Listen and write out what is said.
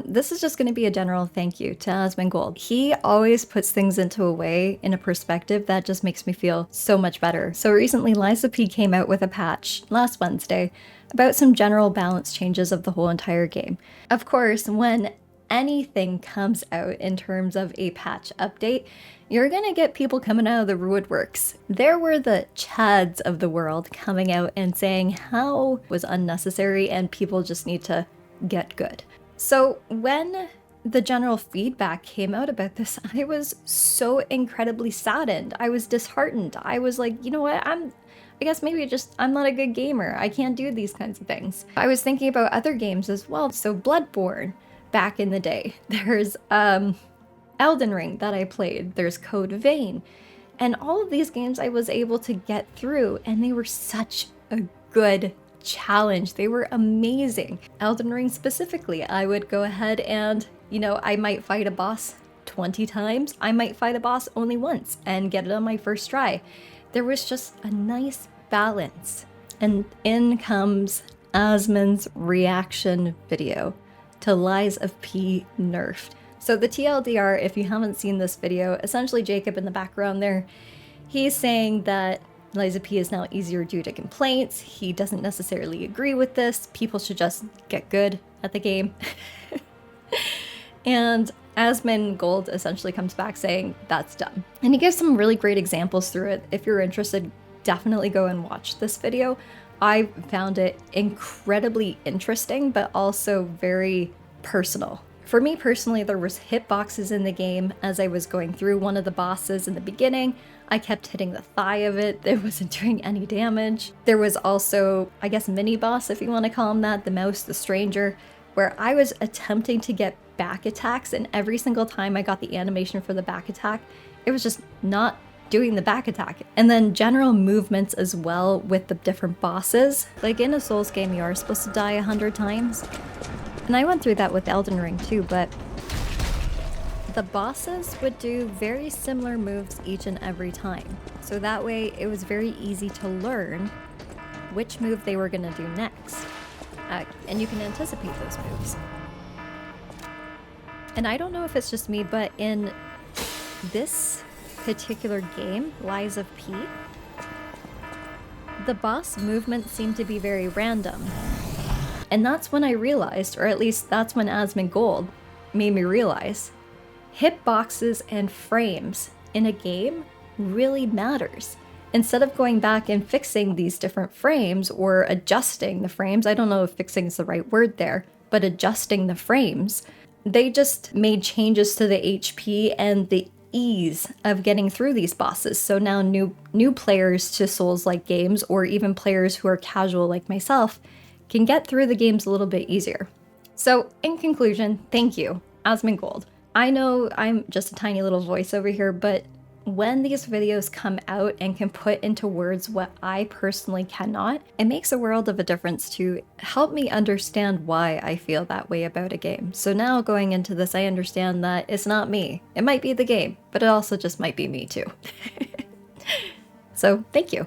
This is just going to be a general thank you to Asmondgold. He always puts things into a way, in a perspective that just makes me feel so much better. So recently, Liza P came out with a patch last Wednesday about some general balance changes of the whole entire game. Of course, when anything comes out in terms of a patch update, you're gonna get people coming out of the woodworks. There were the Chads of the world coming out and saying how it was unnecessary and people just need to get good. So when the general feedback came out about this, I was so incredibly saddened. I was disheartened. I was like, you know what, I guess maybe just I'm not a good gamer. I can't do these kinds of things. I was thinking about other games as well. So Bloodborne back in the day. There's Elden Ring that I played. There's Code Vein. And all of these games I was able to get through, and they were such a good challenge. They were amazing. Elden Ring specifically, I would go ahead and, you know, I might fight a boss 20 times. I might fight a boss only once and get it on my first try. There was just a nice balance. And in comes Asmond's reaction video to Lies of P nerfed. So the TLDR, if you haven't seen this video, essentially Jacob in the background there, he's saying that Liza P is now easier due to complaints. He doesn't necessarily agree with this. People should just get good at the game. And Asmondgold essentially comes back saying that's dumb. And he gives some really great examples through it. If you're interested, definitely go and watch this video. I found it incredibly interesting, but also very personal. For me personally, there was hitboxes in the game as I was going through one of the bosses in the beginning. I kept hitting the thigh of it. It wasn't doing any damage. There was also, I guess, mini boss, if you want to call him that, the mouse, the stranger, where I was attempting to get back attacks, and every single time I got the animation for the back attack, it was just not doing the back attack. And then general movements as well with the different bosses. Like in a Souls game, you are supposed to die 100 times. And I went through that with Elden Ring too, but the bosses would do very similar moves each and every time. So that way it was very easy to learn which move they were gonna do next. And you can anticipate those moves. And I don't know if it's just me, but in this particular game, Lies of P, the boss movements seem to be very random. And that's when I realized, or at least that's when Asmondgold made me realize, hitboxes and frames in a game really matters. Instead of going back and fixing these different frames or adjusting the frames, I don't know if fixing is the right word there, but adjusting the frames, they just made changes to the HP and the ease of getting through these bosses. So now new players to Souls-like games, or even players who are casual like myself, can get through the games a little bit easier. So in conclusion, thank you, Asmondgold. I know I'm just a tiny little voice over here, but when these videos come out and can put into words what I personally cannot, it makes a world of a difference to help me understand why I feel that way about a game. So now going into this, I understand that it's not me. It might be the game, but it also just might be me too. So thank you.